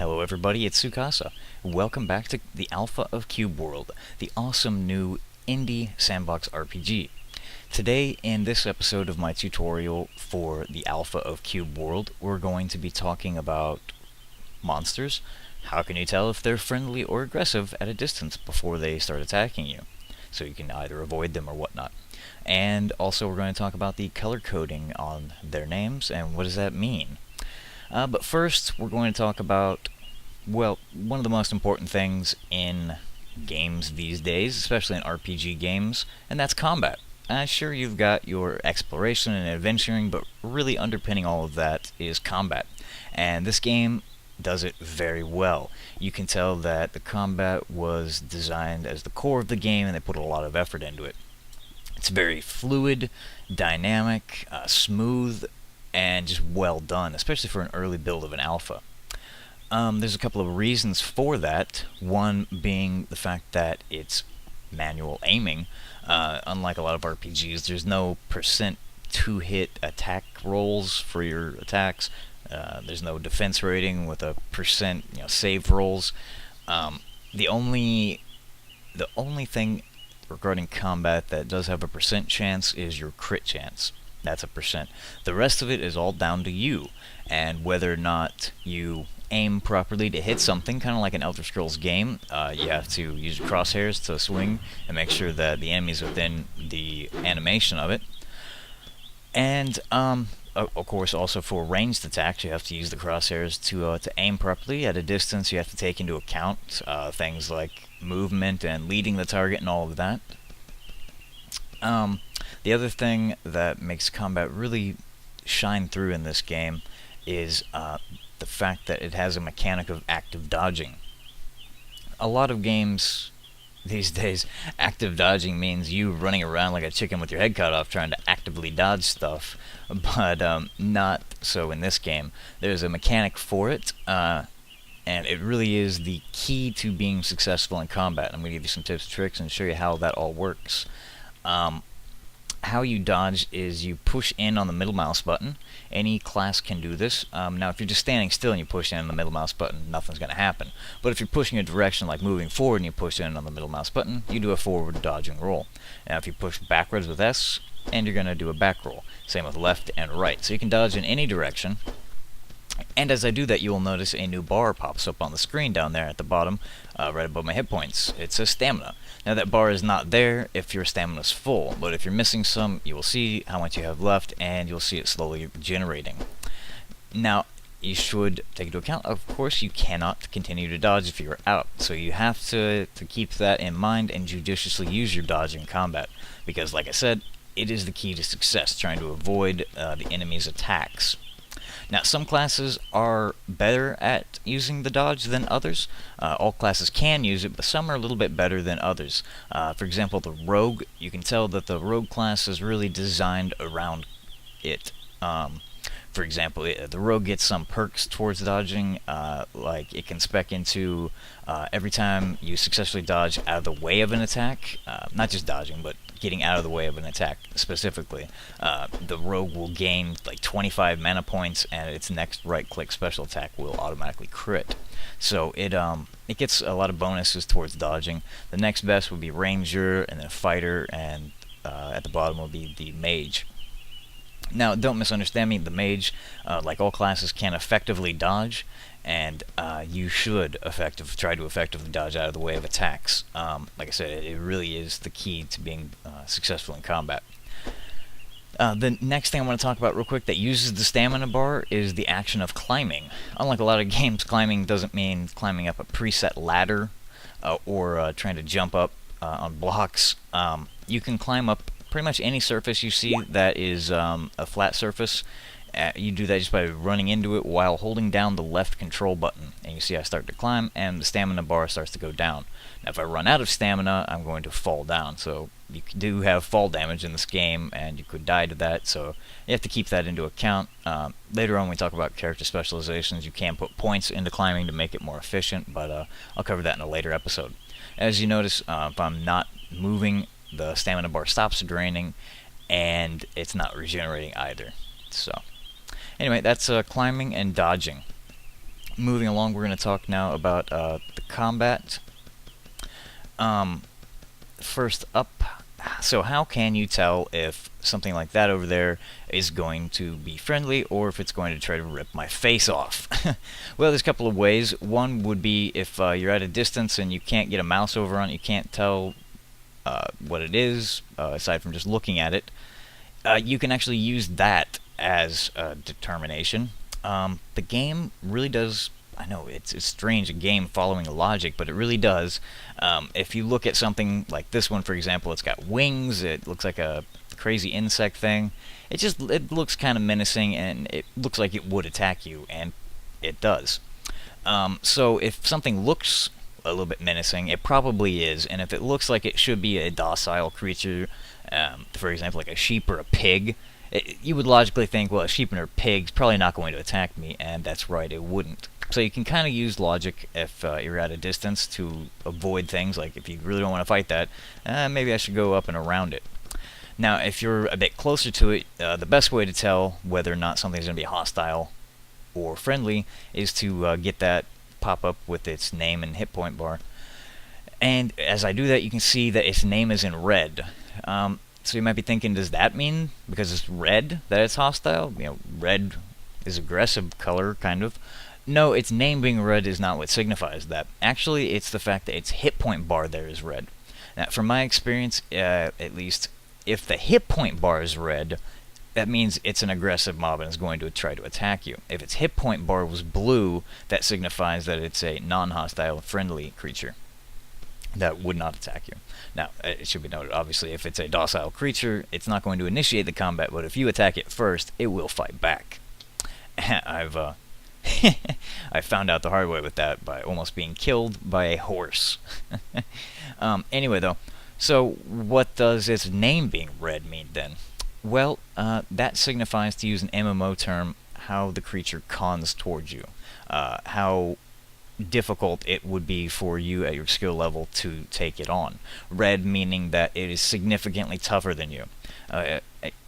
Hello everybody, it's Tsukasa. Welcome back to the Alpha of Cube World, the awesome new indie sandbox RPG. Today, in this episode of my tutorial for the Alpha of Cube World, we're going to be talking about monsters. How can you tell if they're friendly or aggressive at a distance before they start attacking you? So you can either avoid them or whatnot. And also we're going to talk about the color coding on their names and what does that mean. But first, we're going to talk about, well, one of the most important things in games these days, especially in RPG games, and that's combat. Sure, you've got your exploration and adventuring, but really underpinning all of that is combat. And this game does it very well. You can tell that the combat was designed as the core of the game, and they put a lot of effort into it. It's very fluid, dynamic, smooth, and just well done, especially for an early build of an alpha. There's a couple of reasons for that. One being the fact that it's manual aiming. Unlike a lot of RPGs, there's no percent two-hit attack rolls for your attacks. There's no defense rating with a percent save rolls. The only thing regarding combat that does have a percent chance is your crit chance. That's a percent. The rest of it is all down to you and whether or not you aim properly to hit something, kind of like an Elder Scrolls game. You have to use your crosshairs to swing and make sure that the enemy's within the animation of it. And of course, also for ranged attacks, you have to use the crosshairs to aim properly. At a distance, you have to take into account things like movement and leading the target and all of that. The other thing that makes combat really shine through in this game is the fact that it has a mechanic of active dodging. A lot of games these days, active dodging means you running around like a chicken with your head cut off trying to actively dodge stuff, but not so in this game. There's a mechanic for it, and it really is the key to being successful in combat. I'm going to give you some tips and tricks and show you how that all works. How you dodge is you push in on the middle mouse button. Any class can do this. Now, if you're just standing still and you push in on the middle mouse button, nothing's going to happen. But if you're pushing a direction like moving forward and you push in on the middle mouse button, you do a forward dodging roll. Now, if you push backwards with S, and you're going to do a back roll. Same with left and right. So you can dodge in any direction. And as I do that, you will notice a new bar pops up on the screen down there at the bottom, right above my hit points. It says stamina. Now that bar is not there if your stamina is full, but if you're missing some, you will see how much you have left, and you'll see it slowly regenerating. Now, you should take into account, of course, you cannot continue to dodge if you're out, so you have to keep that in mind and judiciously use your dodge in combat, because like I said, it is the key to success, trying to avoid the enemy's attacks. Now, some classes are better at using the dodge than others. All classes can use it, but some are a little bit better than others. For example, the rogue, you can tell that the rogue class is really designed around it. For example, the rogue gets some perks towards dodging, like it can spec into every time you successfully dodge out of the way of an attack, not just dodging, but getting out of the way of an attack specifically, the rogue will gain like 25 mana points, and its next right-click special attack will automatically crit. So it gets a lot of bonuses towards dodging. The next best would be ranger, and then fighter, and at the bottom will be the mage. Now, don't misunderstand me, the mage, like all classes, can effectively dodge, and you should try to effectively dodge out of the way of attacks. Like I said, it really is the key to being successful in combat. The next thing I want to talk about real quick that uses the stamina bar is the action of climbing. Unlike a lot of games, climbing doesn't mean climbing up a preset ladder or trying to jump up on blocks. You can climb up pretty much any surface you see that is a flat surface. You do that just by running into it while holding down the left control button. And you see I start to climb, and the stamina bar starts to go down. Now if I run out of stamina, I'm going to fall down. So you do have fall damage in this game, and you could die to that, so you have to keep that into account. Later on when we talk about character specializations, you can put points into climbing to make it more efficient, but I'll cover that in a later episode. As you notice, if I'm not moving, the stamina bar stops draining, and it's not regenerating either. So anyway, that's climbing and dodging. Moving along, we're going to talk now about the combat. Um, First up, so how can you tell if something like that over there is going to be friendly or if it's going to try to rip my face off? Well, there's a couple of ways. One would be if you're at a distance and you can't get a mouse over on it, you can't tell what it is, aside from just looking at it. You can actually use that as a determination. The game really does. I know it's strange, a game following a logic, but it really does. If you look at something like this one, for example, it's got wings. It looks like a crazy insect thing. It looks kind of menacing, and it looks like it would attack you, and it does. So if something looks a little bit menacing, it probably is, and if it looks like it should be a docile creature, for example, like a sheep or a pig, you would logically think, well, a sheep and a pig's probably not going to attack me, and that's right, it wouldn't. So you can kind of use logic if you're at a distance to avoid things, like if you really don't want to fight that, maybe I should go up and around it. Now, if you're a bit closer to it, the best way to tell whether or not something's going to be hostile or friendly is to get that pop up with its name and hit point bar. And as I do that, you can see that its name is in red. So you might be thinking, does that mean because it's red that it's hostile? You know, red is aggressive color, kind of. No, its name being red is not what signifies that. Actually, it's the fact that its hit point bar there is red. Now, from my experience, at least, if the hit point bar is red, that means it's an aggressive mob and is going to try to attack you. If its hit point bar was blue, that signifies that it's a non-hostile, friendly creature that would not attack you. Now, it should be noted, obviously, if it's a docile creature, it's not going to initiate the combat, but if you attack it first, it will fight back. I've I found out the hard way with that by almost being killed by a horse. Anyway, though, so what does its name being red mean then? Well, that signifies, to use an MMO term, how the creature cons towards you. How difficult it would be for you at your skill level to take it on. Red meaning that it is significantly tougher than you. It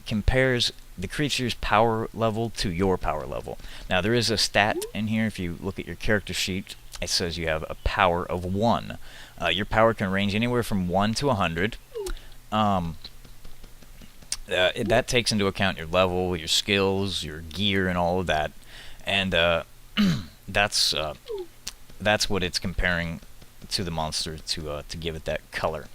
compares the creature's power level to your power level. Now, there is a stat in here. If you look at your character sheet, it says you have a power of 1. Your power can range anywhere from 1 to 100. That takes into account your level, your skills, your gear, and all of that. And that's what it's comparing to the monster to give it that color.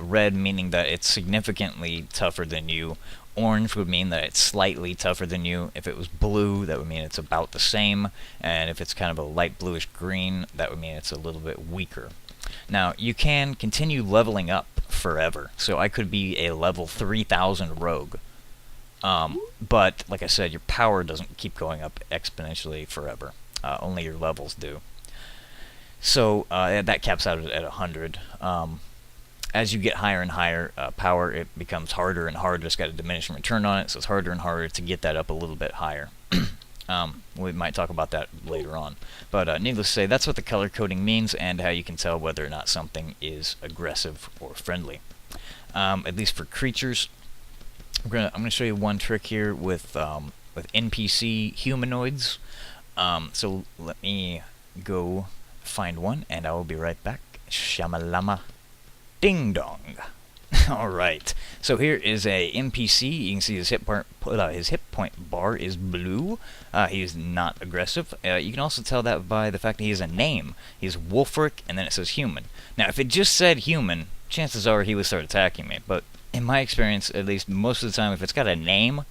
Red meaning that it's significantly tougher than you. Orange would mean that it's slightly tougher than you. If it was blue, that would mean it's about the same. And if it's kind of a light bluish green, that would mean it's a little bit weaker. Now, you can continue leveling up forever. So I could be a level 3000 rogue. But, like I said, your power doesn't keep going up exponentially forever. Only your levels do. So that caps out at 100. As you get higher and higher power, it becomes harder and harder. It's got a diminishing return on it, so it's harder and harder to get that up a little bit higher. We might talk about that later on. But needless to say, that's what the color coding means and how you can tell whether or not something is aggressive or friendly. At least for creatures. I'm gonna show you one trick here with NPC humanoids. So let me go find one, and I will be right back. Shamalama. Ding dong. Alright, so here is a NPC. You can see his hit point bar is blue. He is not aggressive. You can also tell that by the fact that he has a name. He's Wolfric, and then it says human. Now, if it just said human, chances are he would start attacking me. But in my experience, at least most of the time, if it's got a name,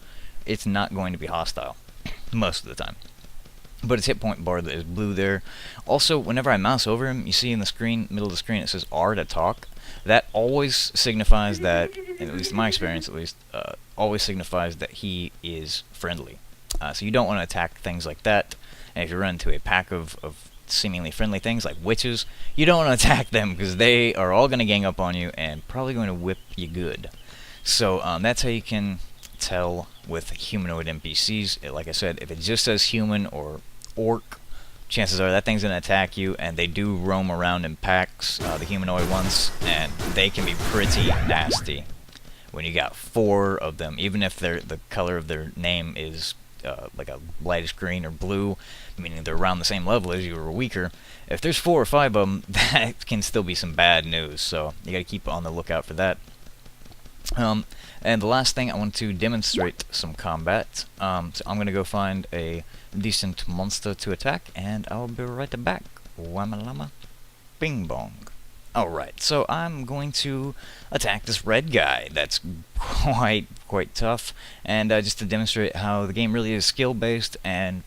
it's not going to be hostile. Most of the time. But its hit point bar is blue there. Also, whenever I mouse over him, you see in the screen, middle of the screen, it says R to talk. That always signifies that, at least in my experience at least, always signifies that he is friendly. So you don't want to attack things like that. And if you run into a pack of seemingly friendly things like witches, you don't want to attack them because they are all going to gang up on you and probably going to whip you good. So that's how you can tell with humanoid NPCs. Like I said, if it just says human or orc, chances are that thing's going to attack you, and they do roam around in packs, the humanoid ones, and they can be pretty nasty when you got 4 of them, even if the color of their name is like a lightish green or blue, meaning they're around the same level as you or weaker. If there's 4 or 5 of them, that can still be some bad news, so you gotta keep on the lookout for that. And the last thing, I want to demonstrate some combat. So I'm gonna go find a decent monster to attack, and I'll be right back. Whamma-llama, bing bong. Alright, so I'm going to attack this red guy. That's quite tough, and just to demonstrate how the game really is skill-based, and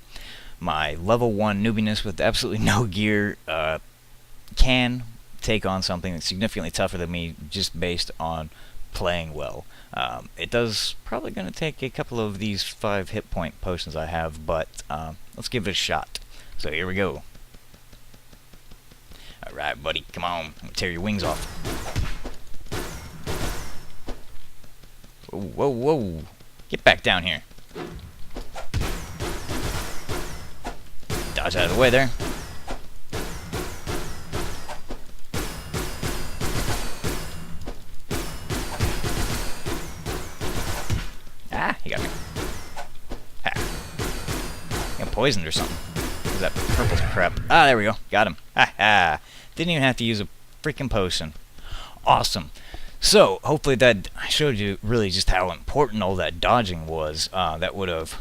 my level 1 noobiness with absolutely no gear can take on something that's significantly tougher than me just based on playing well. It does probably going to take a couple of these 5 hit point potions I have, but let's give it a shot. So here we go. Alright, buddy, come on. I'm gonna tear your wings off. Whoa, whoa, whoa. Get back down here. Dodge out of the way there. Ah, he got me. Ha. He got poisoned or something. What is that purple crap? Ah, there we go. Got him. Ha ha. Didn't even have to use a freaking potion. Awesome. So, hopefully that I showed you really just how important all that dodging was. That would have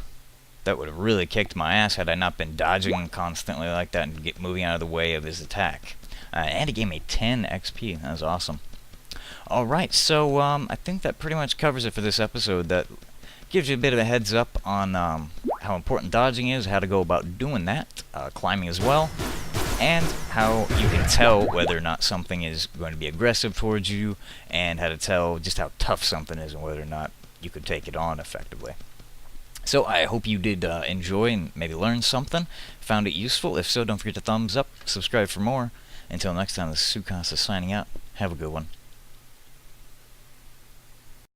really kicked my ass had I not been dodging constantly like that and moving out of the way of his attack. And it gave me 10 XP. That was awesome. Alright, so I think that pretty much covers it for this episode. That gives you a bit of a heads up on how important dodging is, how to go about doing that, climbing as well, and how you can tell whether or not something is going to be aggressive towards you, and how to tell just how tough something is and whether or not you could take it on effectively. So I hope you did enjoy and maybe learn something, found it useful. If so, don't forget to thumbs up, subscribe for more. Until next time, this is Sukasa signing out. Have a good one.